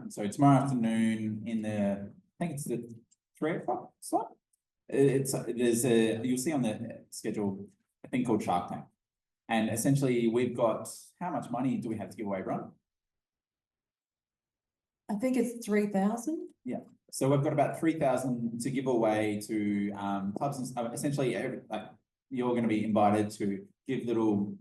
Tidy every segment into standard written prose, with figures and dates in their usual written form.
So tomorrow afternoon I think it's the 3 o'clock slot. You'll see on the schedule a thing called Shark Tank. And essentially we've got, how much money do we have to give away, Bron? I think it's 3,000. Yeah. So we've got about 3,000 to give away to clubs and essentially you're going to be invited to give little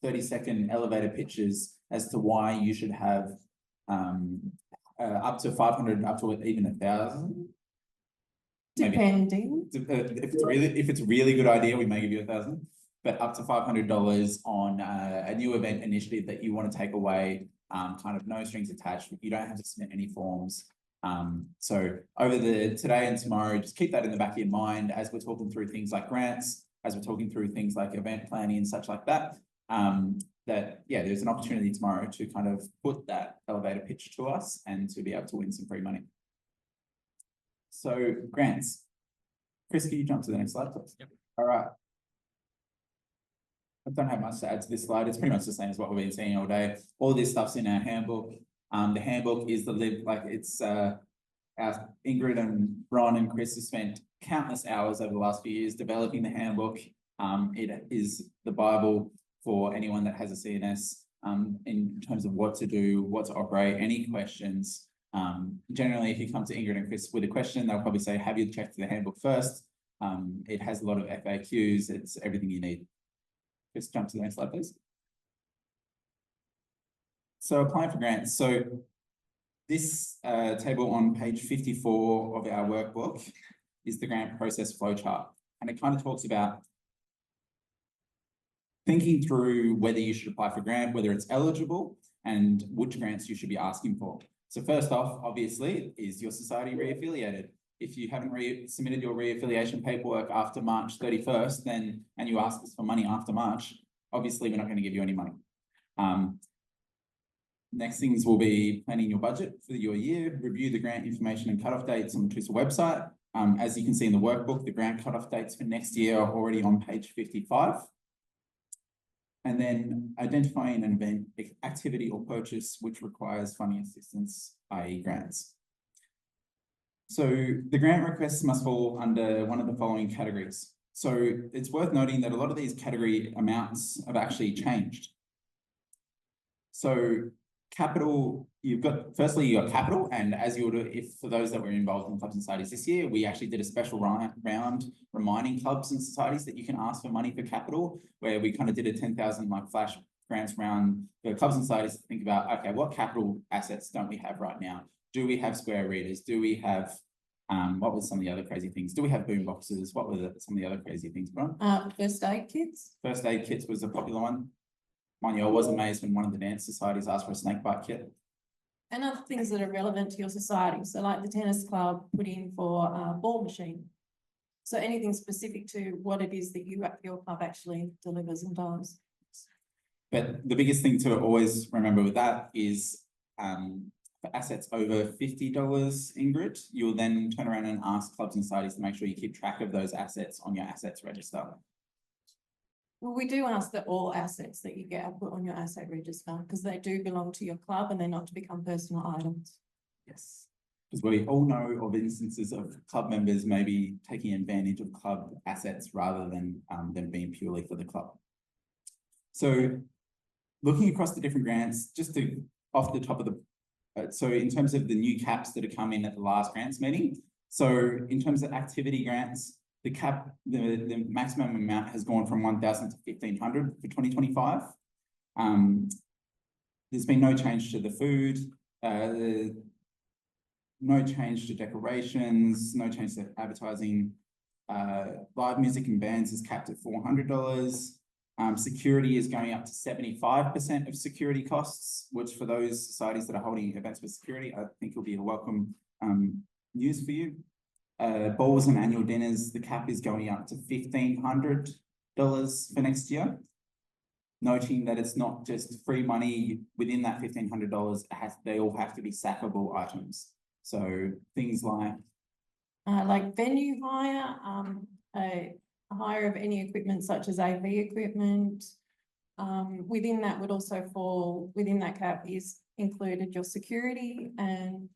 30-second elevator pitches as to why you should have up to 500, up to even 1,000. Depending. If it's a really good idea, we may give you 1,000, but up to $500 on a new event initiative that you want to take away. Kind of no strings attached. You don't have to submit any forms. So over today and tomorrow, just keep that in the back of your mind as we're talking through things like grants, as we're talking through things like event planning and such like that. There's an opportunity tomorrow to kind of put that elevator pitch to us and to be able to win some free money. So grants. Chris, can you jump to the next slide, please? Yep. All right. I don't have much to add to this slide. It's pretty much the same as what we've been seeing all day. All this stuff's in our handbook. The handbook is Ingrid and Ron and Chris have spent countless hours over the last few years developing the handbook. It is the Bible for anyone that has a CNS in terms of what to do, what to operate, any questions. Generally, if you come to Ingrid and Chris with a question, they'll probably say, have you checked the handbook first? It has a lot of FAQs. It's everything you need. Just jump to the next slide, please. So applying for grants. So this table on page 54 of our workbook is the grant process flowchart. And it kind of talks about thinking through whether you should apply for grant, whether it's eligible, and which grants you should be asking for. So first off, obviously, is your society re-affiliated? If you haven't submitted your re-affiliation paperwork after March 31st, and you ask us for money after March, obviously we're not going to give you any money. Next things will be planning your budget for your year, review the grant information and cutoff dates on the TWSL website. As you can see in the workbook, the grant cutoff dates for next year are already on page 55. And then identifying an event, activity or purchase which requires funding assistance, i.e. grants. So the grant requests must fall under one of the following categories. So it's worth noting that a lot of these category amounts have actually changed. So capital, firstly, you got capital, and as you would, if for those that were involved in clubs and societies this year, we actually did a special round reminding clubs and societies that you can ask for money for capital, where we kind of did a 10,000 flash grants round for clubs and societies to think about, okay, what capital assets don't we have right now? Do we have square readers? Do we have, what were some of the other crazy things? Do we have boom boxes? What were some of the other crazy things, Bron? First aid kits. First aid kits was a popular one. Mind you, I was amazed when one of the dance societies asked for a snake bite kit. And other things that are relevant to your society. So like the tennis club put in for a ball machine. So anything specific to what it is that your club actually delivers and does. But the biggest thing to always remember with that is for assets over $50, Ingrid, you'll then turn around and ask clubs and societies to make sure you keep track of those assets on your assets register. Well, we do ask that all assets that you get are put on your asset register because they do belong to your club and they're not to become personal items. Yes, because we all know of instances of club members maybe taking advantage of club assets rather than them being purely for the club. So looking across the different grants, just to off the top of the, so in terms of the new caps that are coming at the last grants meeting, so in terms of activity grants, the cap, the maximum amount has gone from 1,000 to 1,500 for 2025. There's been no change to the food, no change to decorations, no change to advertising. Live music and bands is capped at $400. Security is going up to 75% of security costs, which for those societies that are holding events with security, I think will be a welcome news for you. Balls and annual dinners, the cap is going up to $1,500 for next year. Noting that it's not just free money within that $1,500, they all have to be sackable items. So things like venue hire, a hire of any equipment such as AV equipment. Within that would also fall, within that cap is included your security and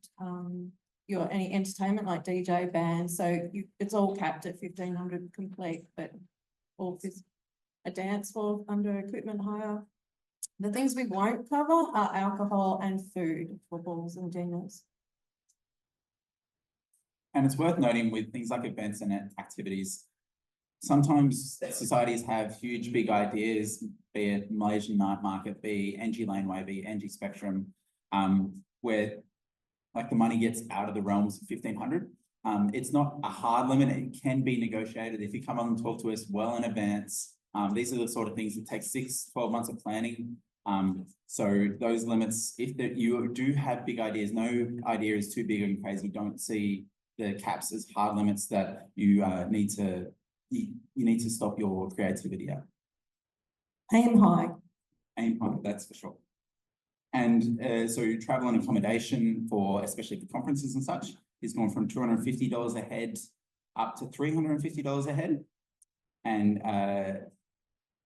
your any entertainment like DJ band. So it's all capped at 1,500 complete, but all this a dance floor under equipment hire. The things we won't cover are alcohol and food for balls and dinners. And it's worth noting with things like events and activities, sometimes societies have huge, big ideas, be it Malaysian Night Market, be NG Laneway, be NG Spectrum, where like the money gets out of the realms of 1,500. It's not a hard limit. It can be negotiated if you come on and talk to us well in advance. These are the sort of things that take 6-12 months of planning. So those limits, if you do have big ideas, no idea is too big and crazy. Don't see the caps as hard limits that you need to stop your creativity at. Aim high. Aim high, that's for sure. And so travel and accommodation for, especially for conferences and such, is going from $250 a head up to $350 a head,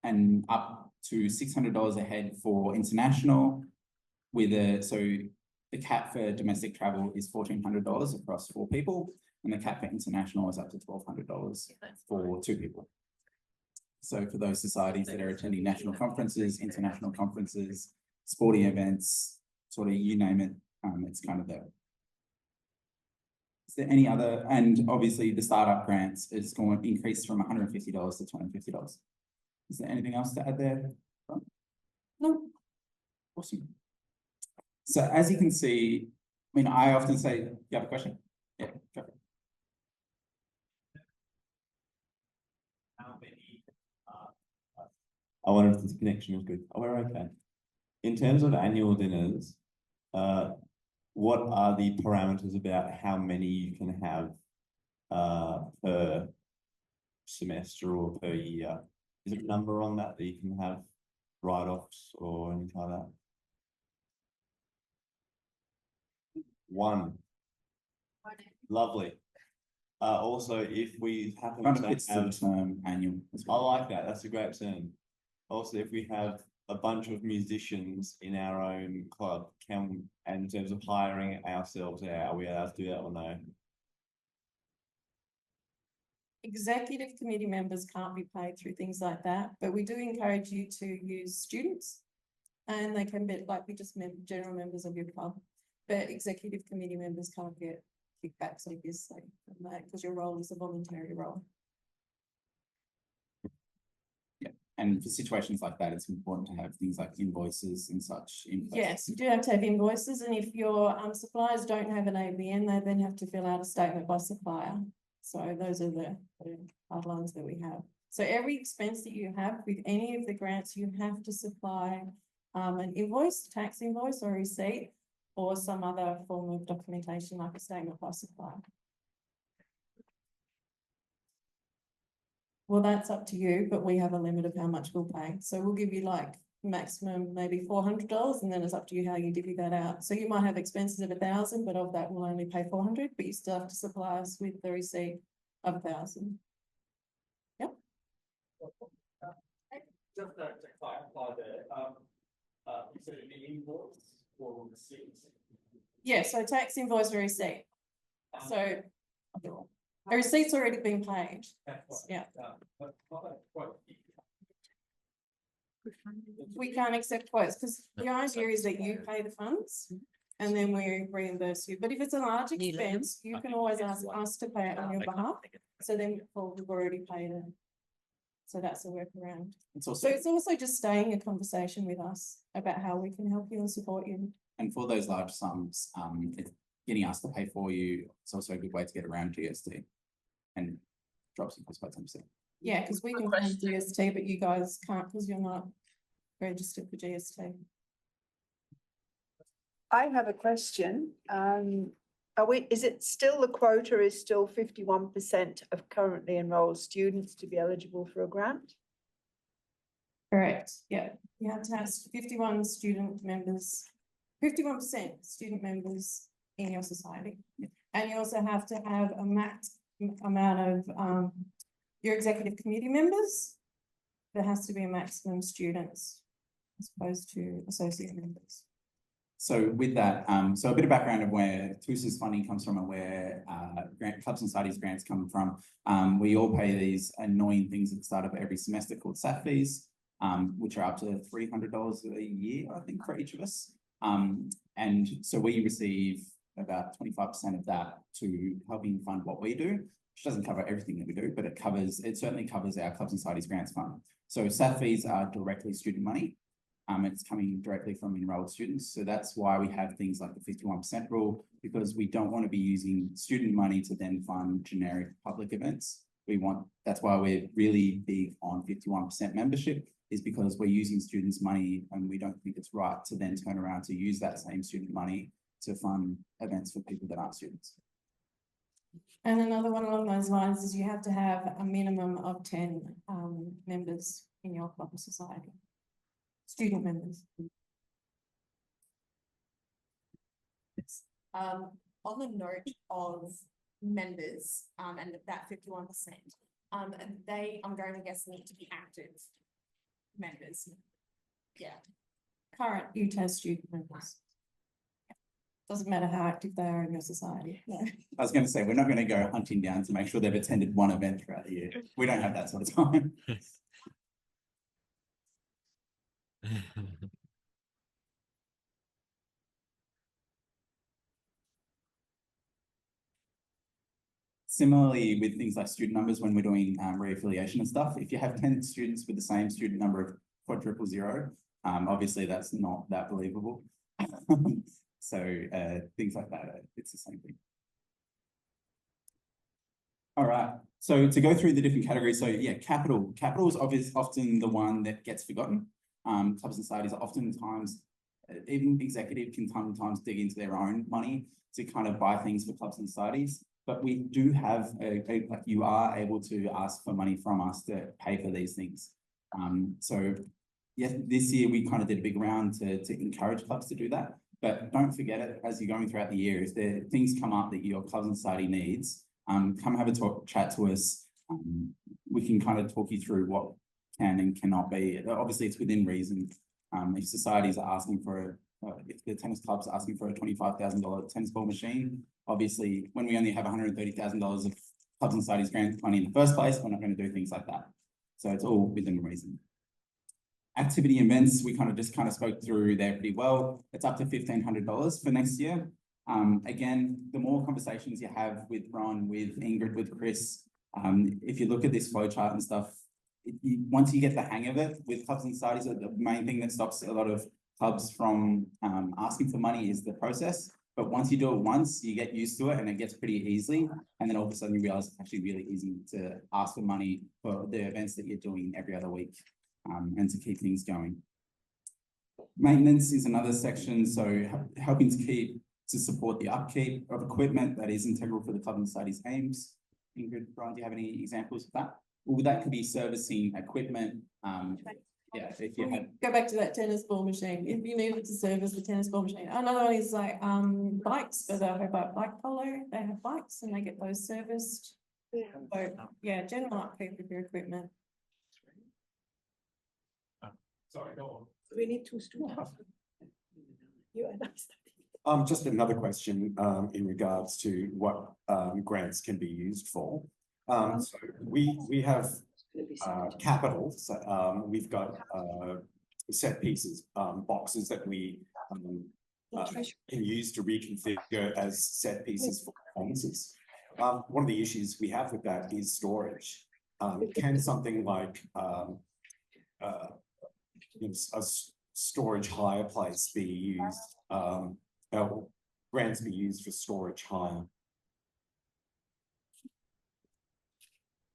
and up to $600 a head for international. So the cap for domestic travel is $1,400 across 4 people, and the cap for international is up to $1,200 for 2 people. So for those societies that are attending national conferences, international conferences, sporting events, sort of you name it, it's kind of there. Is there any other, and obviously the startup grants is going to increase from $150 to $250. Is there anything else to add there? No. Awesome. So as you can see, I mean, I often say, you have a question? Yeah, go for it. How many, I wonder if this connection is good. Oh, we're okay. In terms of annual dinners, what are the parameters about how many you can have per semester or per year? Is there a number on that you can have write-offs or anything like that? 1. Lovely. Also, if we happen Kind of to fits the have term annual as I well. like that. That's a great term. Also, if we have a bunch of musicians in our own club, and in terms of hiring ourselves out, are we allowed to do that or no? Executive committee members can't be paid through things like that, but we do encourage you to use students, and they can be like general members of your club, but executive committee members can't get kickbacks, obviously, from that because your role is a voluntary role. And for situations like that, it's important to have things like invoices and such in place. Yes, you do have to have invoices, and if your suppliers don't have an ABN, they then have to fill out a statement by supplier. So those are the guidelines that we have. So every expense that you have with any of the grants, you have to supply an invoice, tax invoice or receipt, or some other form of documentation like a statement by supplier. Well, that's up to you, but we have a limit of how much we'll pay. So we'll give you like maximum maybe $400, and then it's up to you how you divvy that out. So you might have expenses of 1,000, but of that we'll only pay 400, but you still have to supply us with the receipt of 1,000. Yep. Just to clarify there, is it an invoice or receipts? Yeah, so tax invoice or receipt. So a receipt's already been paid. Yeah. We can't accept quotes because the idea is that you pay the funds and then we reimburse you. But if it's a large expense, you can always ask us to pay it on your behalf. So then we've already paid it. So that's a workaround. So it's also just staying in conversation with us about how we can help you and support you. And for those large sums, getting us to pay for you, it's also a good way to get around GST and drops the cost by 10%. Yeah, because we can claim GST, but you guys can't because you're not registered for GST. I have a question. Is it still the quota is still 51% of currently enrolled students to be eligible for a grant? Correct. Yeah, you have to have 51 student members, 51% student members in your society. And you also have to have a max amount of your executive committee members. There has to be a maximum students as opposed to associate members. so with that, so a bit of background of where TUSA's funding comes from and where clubs and societies grants come from. We all pay these annoying things at the start of every semester called SAT fees, which are up to $300 a year, I think, for each of us. And so we receive about 25% of that to helping fund what we do, which doesn't cover everything that we do, but it certainly covers our clubs and societies grants fund. So SAT fees are directly student money. It's coming directly from enrolled students. So that's why we have things like the 51% rule, because we don't want to be using student money to then fund generic public events. That's why we're really big on 51% membership, is because we're using students' money and we don't think it's right to then turn around to use that same student money to fund events for people that aren't students. And another one along those lines is you have to have a minimum of 10 members in your club or society. Student members. On the note of members, and that 51%, they, I'm going to guess, need to be active members. Yeah. Current UTAS student members. Doesn't matter how active they are in your society. No. I was going to say, we're not going to go hunting down to make sure they've attended one event throughout the year. We don't have that sort of time. Similarly, with things like student numbers, when we're doing re-affiliation and stuff, if you have 10 students with the same student number of quadruple zero, obviously that's not that believable. So things like that, it's the same thing. All right, so to go through the different categories, so yeah, capital is often the one that gets forgotten. Clubs and societies are oftentimes, even executive can sometimes dig into their own money to kind of buy things for clubs and societies. But we do have like you are able to ask for money from us to pay for these things. So yes, this year we kind of did a big round to encourage clubs to do that. But don't forget it as you're going throughout the year. If there things come up that your clubs and society needs, come have a chat to us. We can kind of talk you through what can and cannot be. Obviously, it's within reason. If societies are asking for if the tennis club's asking for a $25,000 tennis ball machine, obviously, when we only have $130,000 of clubs and societies grant money in the first place, we're not going to do things like that. So it's all within reason. Activity events, we kind of spoke through there pretty well. It's up to $1,500 for next year. Again, the more conversations you have with Ron, with Ingrid, with Chris, if you look at this flow chart and stuff, once you get the hang of it with clubs and societies, the main thing that stops a lot of clubs from asking for money is the process. But once you do it once, you get used to it and it gets pretty easily. And then all of a sudden you realize it's actually really easy to ask for money for the events that you're doing every other week and to keep things going. Maintenance is another section. So helping to support the upkeep of equipment that is integral for the club and society's aims. Ingrid, Brian, do you have any examples of that? Well, that could be servicing equipment. Yeah, if you had. Go back to that tennis ball machine. If you needed to service the tennis ball machine. Another one is like bikes for the Hobart Bike Polo. They have bikes and they get those serviced. Yeah. So yeah, general upkeep of your equipment. Sorry, go on. We need two students. You and I. Just another question in regards to what grants can be used for. So we have capital. So we've got set pieces, boxes that we can use to reconfigure as set pieces for performances. One of the issues we have with that is storage. Can something like a storage hire place be used? Grants be used for storage hire?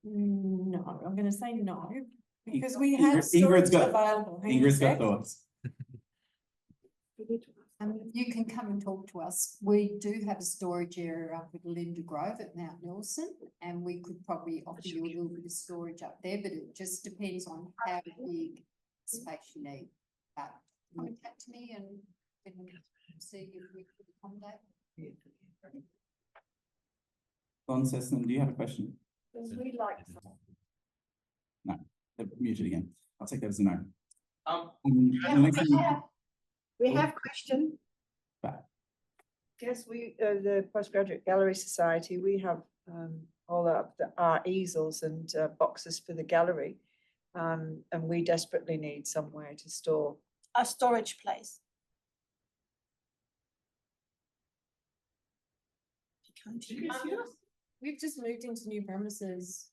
No, I'm going to say no, because we have Ingrid's storage got- available. Hang on a Ingrid's got sec. thoughts. You can come and talk to us. We do have a storage area up at Linda Grove at Mount Nelson, and we could probably offer you a little bit of storage up there, but it just depends on how big space you need. But contact me and see if we could accommodate. Don Sesson, do you have a question? We like. No, they're muted again. I'll take that as a no. Um, The next thing- We have question. Yes, we, the Postgraduate Gallery Society, we have all our easels and boxes for the gallery. And we desperately need somewhere to store. A storage place. We've just moved into new premises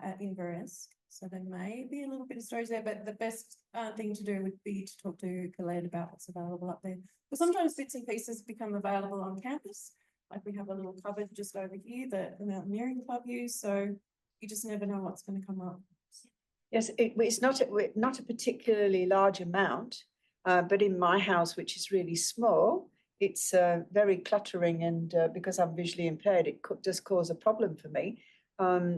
at Inverness, so there may be a little bit of storage there, but the best thing to do would be to talk to Colette about what's available up there. But sometimes bits and pieces become available on campus. Like we have a little cupboard just over here that the Mountaineering Club use, so you just never know what's going to come up. Yes, it's not a particularly large amount, but in my house, which is really small, it's very cluttering, and because I'm visually impaired, it does cause a problem for me.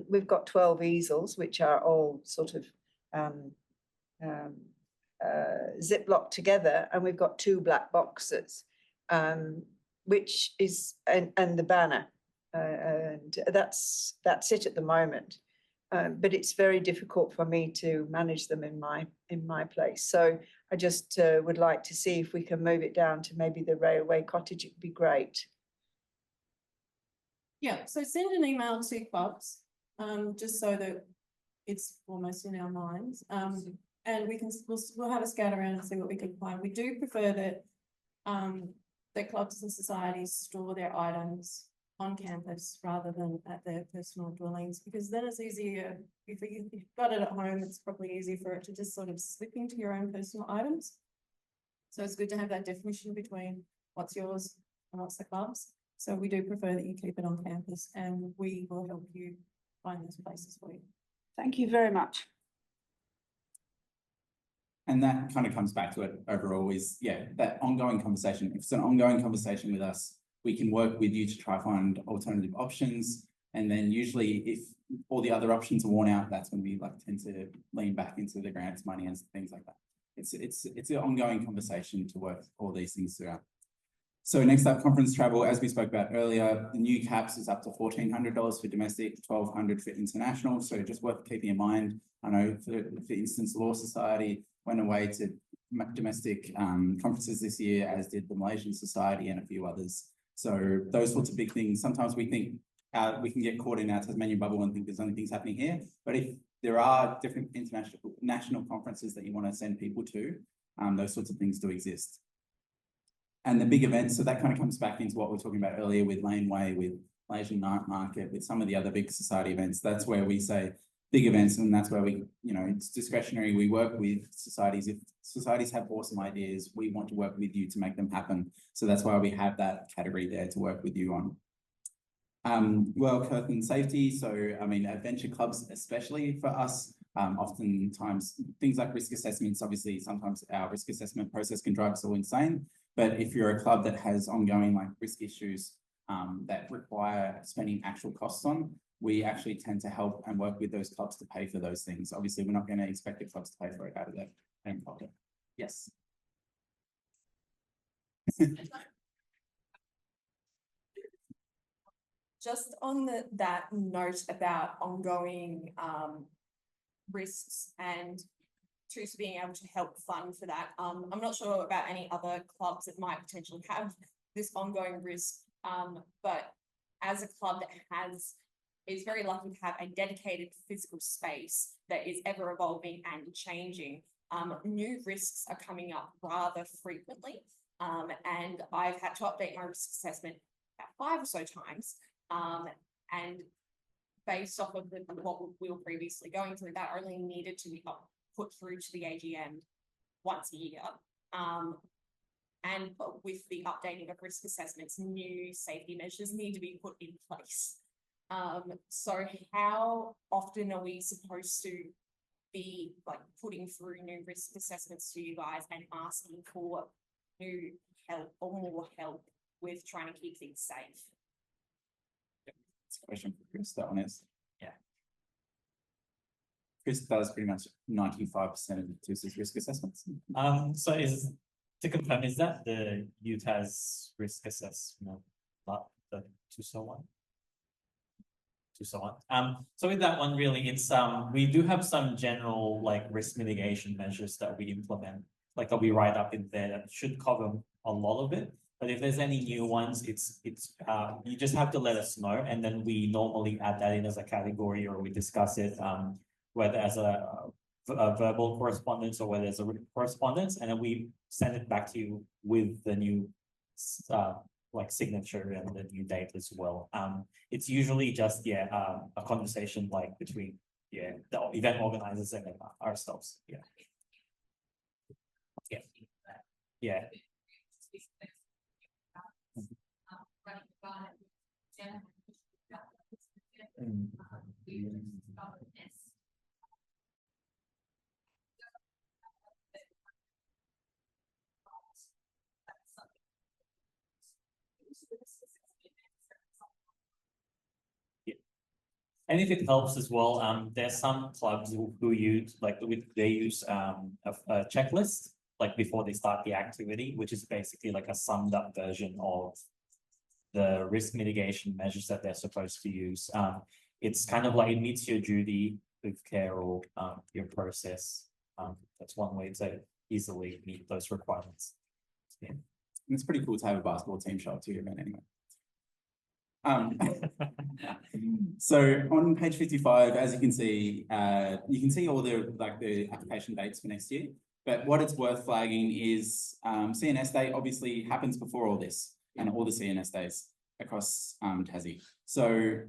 We've got 12 easels, which are all sort of ziplocked together, and we've got 2 black boxes, which is and the banner, and that's it at the moment. But it's very difficult for me to manage them in my place. So I just would like to see if we can move it down to maybe the railway cottage. It'd be great. Yeah, so send an email to clubs, just so that it's almost in our minds. And we'll have a scout around and see what we can find. We do prefer that that clubs and societies store their items on campus rather than at their personal dwellings, because then it's easier, if you've got it at home, it's probably easier for it to just sort of slip into your own personal items. So it's good to have that definition between what's yours and what's the club's. So we do prefer that you keep it on campus, and we will help you find those places for you. Thank you very much. And that kind of comes back to it overall is, yeah, that ongoing conversation. If it's an ongoing conversation with us, we can work with you to try find alternative options. And then usually if all the other options are worn out, that's when we tend to lean back into the grants money and things like that. It's an ongoing conversation to work all these things throughout. So next up, conference travel, as we spoke about earlier, the new caps is up to $1,400 for domestic, $1,200 for international. So just worth keeping in mind. I know for instance, Law Society went away to domestic conferences this year, as did the Malaysian Society and a few others. So those sorts of big things, sometimes we think we can get caught in our Tasmanian bubble and think there's only things happening here. But if there are different national conferences that you want to send people to, those sorts of things do exist. And the big events, so that kind of comes back into what we were talking about earlier with Laneway, with Malaysian Night Market, with some of the other big society events. That's where we say big events, and that's where we, it's discretionary. We work with societies. If societies have awesome ideas, we want to work with you to make them happen. So that's why we have that category there to work with you on. World Health and Safety. So, I mean, adventure clubs, especially for us, oftentimes things like risk assessments, obviously sometimes our risk assessment process can drive us all insane. But if you're a club that has ongoing risk issues that require spending actual costs on, we actually tend to help and work with those clubs to pay for those things. Obviously, we're not going to expect the clubs to pay for it out of their own pocket. Yes. Just on that note about ongoing risks and TUS being able to help fund for that. I'm not sure about any other clubs that might potentially have this ongoing risk, but as a club that is very lucky to have a dedicated physical space that is ever evolving and changing, new risks are coming up rather frequently, and I've had to update my risk assessment about 5 or so times, and based off of what we were previously going through, that only needed to be put through to the AGM once a year. And with the updating of risk assessments, new safety measures need to be put in place. So how often are we supposed to be putting through new risk assessments to you guys and asking for new help or more help with trying to keep things safe? It's a question for Chris, that one is. Yeah. Chris does pretty much 95% of TUS's risk assessments. So to confirm, is that the UTAS risk assessment, not the TUSA one? So with that one, really, it's we do have some general risk mitigation measures that we implement, that we write up in there that should cover a lot of it. But if there's any new ones, it's, you just have to let us know, and then we normally add that in as a category, or we discuss it, whether as a verbal correspondence or whether it's a written correspondence, and then we send it back to you with the new like signature and the new date as well. It's usually just, a conversation like between, the event organizers and ourselves, yeah. Yeah. And if it helps as well, there's some clubs who use, like, they use a checklist, like before they start the activity, which is basically like a summed up version of the risk mitigation measures that they're supposed to use. It's kind of like it meets your duty with care or your process. That's one way to easily meet those requirements. Yeah. And it's pretty cool to have a basketball team show up to your event anyway. So on page 55, as you can see all the the application dates for next year. But what it's worth flagging is CNS Day obviously happens before all this and all the CNS days across Tassie. So